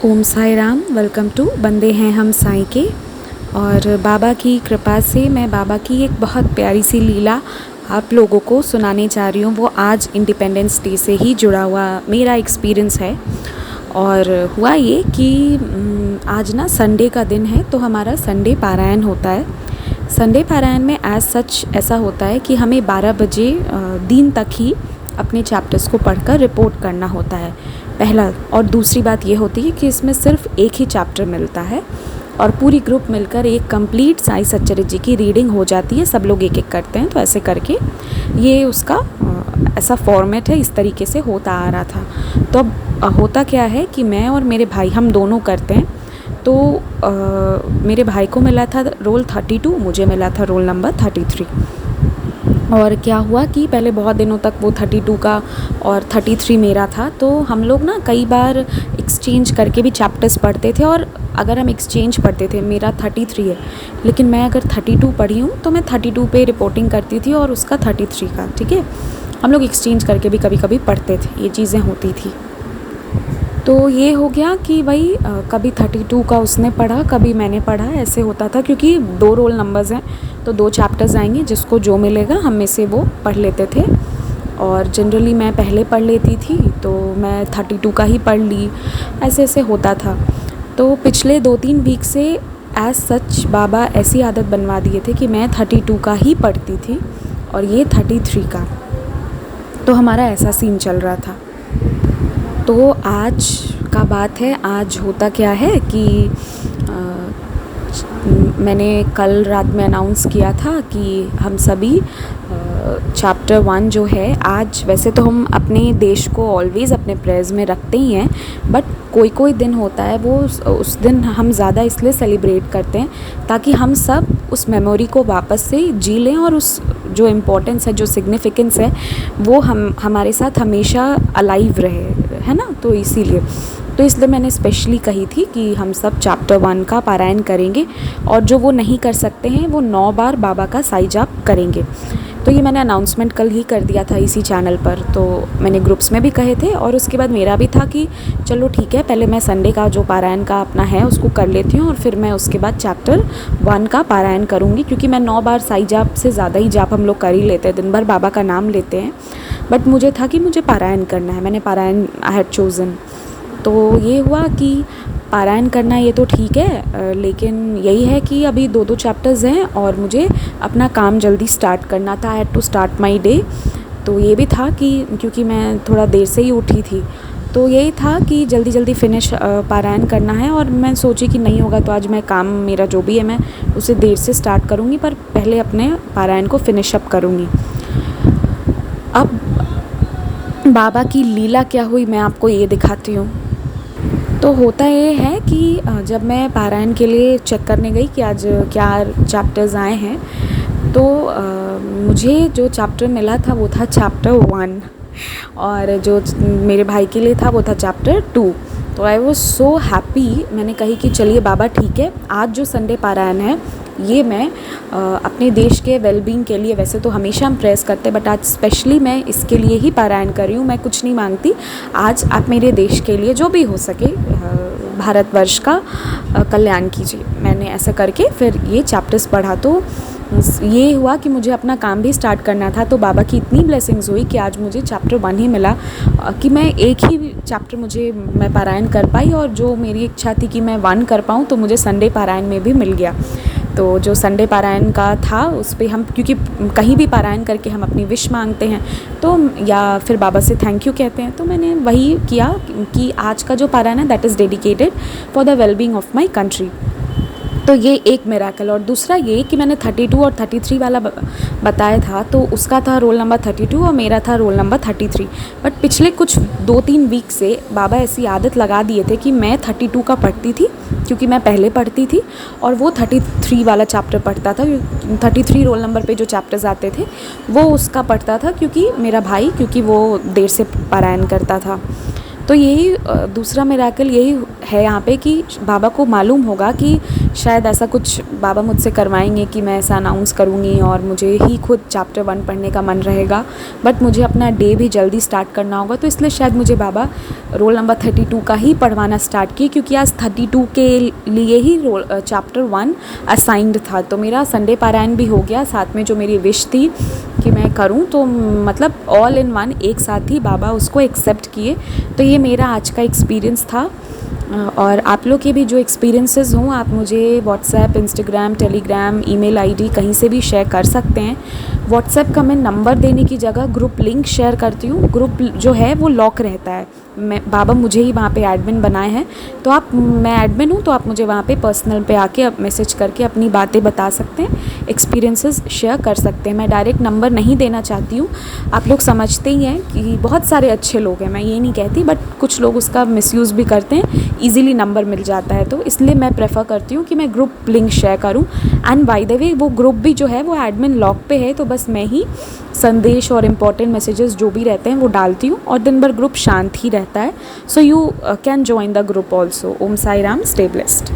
Om Sai Ram. Welcome to बंदे हैं हम साईं के। और बाबा की कृपा से मैं बाबा की एक बहुत प्यारी सी लीला आप लोगों को सुनाने जा रही हूँ। वो आज इंडिपेंडेंस डे से ही जुड़ा हुआ मेरा एक्सपीरियंस है। और हुआ ये कि आज ना संडे का दिन है, तो हमारा संडे पारायण होता है। संडे पारायण में एज सच ऐसा होता है कि हमें 12 बजे दिन तक ही अपने चैप्टर्स को पढ़कर रिपोर्ट करना होता है, पहला। और दूसरी बात ये होती है कि इसमें सिर्फ एक ही चैप्टर मिलता है और पूरी ग्रुप मिलकर एक कंप्लीट साईं सच्चरित्र जी की रीडिंग हो जाती है। सब लोग एक एक करते हैं, तो ऐसे करके ये उसका ऐसा फॉर्मेट है, इस तरीके से होता आ रहा था। तो अब होता क्या है कि मैं और मेरे भाई हम दोनों करते हैं। तो मेरे भाई को मिला था रोल 32, मुझे मिला था रोल नंबर 33। और क्या हुआ कि पहले बहुत दिनों तक वो 32 का और 33 मेरा था। तो हम लोग ना कई बार एक्सचेंज करके भी चैप्टर्स पढ़ते थे। और अगर हम एक्सचेंज पढ़ते थे, मेरा 33 है लेकिन मैं अगर 32 पढ़ी हूँ तो मैं 32 पे रिपोर्टिंग करती थी और उसका 33 का, ठीक है। हम लोग एक्सचेंज करके भी कभी कभी पढ़ते थे, ये चीज़ें होती थी। तो ये हो गया कि भाई कभी 32 का उसने पढ़ा, कभी मैंने पढ़ा, ऐसे होता था। क्योंकि 2 रोल नंबर्स हैं तो 2 चैप्टर्स आएंगे, जिसको जो मिलेगा हम में से वो पढ़ लेते थे। और जनरली मैं पहले पढ़ लेती थी, तो मैं 32 का ही पढ़ ली, ऐसे ऐसे होता था। तो पिछले 2-3 वीक से एज सच बाबा ऐसी आदत बनवा दिए थे कि मैं 32 का ही पढ़ती थी और ये 33 का। तो हमारा ऐसा सीन चल रहा था। तो आज का बात है, आज होता क्या है कि मैंने कल रात में अनाउंस किया था कि हम सभी चैप्टर 1 जो है, आज वैसे तो हम अपने देश को ऑलवेज़ अपने प्रेयर्स में रखते ही हैं, बट कोई कोई दिन होता है वो उस दिन हम ज़्यादा इसलिए सेलिब्रेट करते हैं ताकि हम सब उस मेमोरी को वापस से जी लें और उस जो इम्पोर्टेंस है, जो सिग्निफिकेंस है, वो हमारे साथ हमेशा अलाइव रहे, है ना। तो इसलिए मैंने स्पेशली कही थी कि हम सब चैप्टर 1 का पारायण करेंगे और जो वो नहीं कर सकते हैं वो 9 बार बाबा का साई जाप करेंगे। तो ये मैंने अनाउंसमेंट कल ही कर दिया था इसी चैनल पर। तो मैंने ग्रुप्स में भी कहे थे और उसके बाद मेरा भी था कि चलो ठीक है, पहले मैं संडे का जो पारायण का अपना है उसको कर लेती हूँ और फिर मैं उसके बाद चैप्टर 1 का पारायण करूँगी। क्योंकि मैं 9 बार साई जाप से ज़्यादा ही जाप हम लोग कर ही लेते हैं, दिन भर बाबा का नाम लेते हैं। बट मुझे था कि मुझे पारायण करना है, मैंने पारायण आई हैड चोज़न। तो ये हुआ कि पारायण करना ये तो ठीक है, लेकिन यही है कि अभी 2-2 चैप्टर्स हैं और मुझे अपना काम जल्दी स्टार्ट करना था। I had to start my day. तो ये भी था कि क्योंकि मैं थोड़ा देर से ही उठी थी, तो यही था कि जल्दी जल्दी फिनिश पारायण करना है। और मैं सोची कि नहीं होगा तो आज मैं काम मेरा जो भी है मैं उसे देर से स्टार्ट करूँगी, पर पहले अपने पारायण को फिनिश अप करूँगी। अब बाबा की लीला क्या हुई मैं आपको ये दिखाती हूँ। तो होता ये है कि जब मैं पारायण के लिए चेक करने गई कि आज क्या चैप्टर्स आए हैं, तो मुझे जो चैप्टर मिला था वो था चैप्टर 1 और जो मेरे भाई के लिए था वो था चैप्टर 2। तो आई वॉज सो हैप्पी। मैंने कही कि चलिए बाबा ठीक है, आज जो संडे पारायण है ये मैं अपने देश के वेलबींग के लिए, वैसे तो हमेशा हम प्रेस करते हैं बट आज स्पेशली मैं इसके लिए ही पारायण कर रही हूँ। मैं कुछ नहीं मांगती, आज आप मेरे देश के लिए जो भी हो सके भारतवर्ष का कल्याण कीजिए। मैंने ऐसा करके फिर ये चैप्टर्स पढ़ा। तो ये हुआ कि मुझे अपना काम भी स्टार्ट करना था। तो बाबा की इतनी ब्लेसिंग्स हुई कि आज मुझे चैप्टर 1 ही मिला, कि मैं एक ही चैप्टर मैं पारायण कर पाई। और जो मेरी इच्छा थी कि मैं 1 कर पाऊँ तो मुझे संडे पारायण में भी मिल गया। तो जो संडे पारायण का था उस पर हम, क्योंकि कहीं भी पारायण करके हम अपनी विश मांगते हैं तो या फिर बाबा से थैंक यू कहते हैं, तो मैंने वही किया कि आज का जो पारायण है that is dedicated for the wellbeing of my country. तो ये एक मिरेकल। और दूसरा ये कि मैंने 32 और 33 वाला बताया था, तो उसका था रोल नंबर 32 और मेरा था रोल नंबर 33। बट पिछले कुछ 2-3 वीक से बाबा ऐसी आदत लगा दिए थे कि मैं 32 का पढ़ती थी क्योंकि मैं पहले पढ़ती थी, और वो 33 वाला चैप्टर पढ़ता था। 33 रोल नंबर पे जो चैप्टर्स आते थे वो उसका पढ़ता था, क्योंकि मेरा भाई, क्योंकि वो देर से पारायण करता था। तो यही दूसरा मिरेकल यही है यहाँ पे कि बाबा को मालूम होगा कि शायद ऐसा कुछ बाबा मुझसे करवाएंगे कि मैं ऐसा अनाउंस करूँगी और मुझे ही खुद चैप्टर 1 पढ़ने का मन रहेगा, बट मुझे अपना डे भी जल्दी स्टार्ट करना होगा, तो इसलिए शायद मुझे बाबा रोल नंबर 32 का ही पढ़वाना स्टार्ट किए, क्योंकि आज 32 के लिए ही चैप्टर 1 असाइंड था। तो मेरा संडे पारायण भी हो गया, साथ में जो मेरी विश थी कि मैं करूं, तो मतलब ऑल इन वन एक साथ ही बाबा उसको एक्सेप्ट किए। तो ये मेरा आज का एक्सपीरियंस था। और आप लोग के भी जो एक्सपीरियंसेस हों, आप मुझे WhatsApp, Instagram, Telegram, email ID कहीं से भी शेयर कर सकते हैं। व्हाट्सएप का मैं नंबर देने की जगह ग्रुप लिंक शेयर करती हूँ। ग्रुप जो है वो लॉक रहता है, मैं बाबा मुझे ही वहाँ पे एडमिन बनाए हैं, तो मैं एडमिन हूँ, तो आप मुझे वहाँ पे पर्सनल पे आके मैसेज करके अपनी बातें बता सकते हैं, एक्सपीरियंसेस शेयर कर सकते हैं। मैं डायरेक्ट नंबर नहीं देना चाहती हूँ। आप लोग समझते ही हैं कि बहुत सारे अच्छे लोग हैं, मैं ये नहीं कहती, बट कुछ लोग उसका मिसयूज़ भी करते हैं, ईज़िली नंबर मिल जाता है, तो इसलिए मैं प्रेफर करती हूँ कि मैं ग्रुप लिंक शेयर करूँ। एंड बाय द वे वो ग्रुप भी जो है वो एडमिन लॉक पे है, तो बस मैं ही संदेश और इम्पॉर्टेंट मैसेजेस जो भी रहते हैं वो डालती हूँ, और दिन भर ग्रुप शांत ही रहता है। So you can join the group also. Om Sai Ram, stay blessed.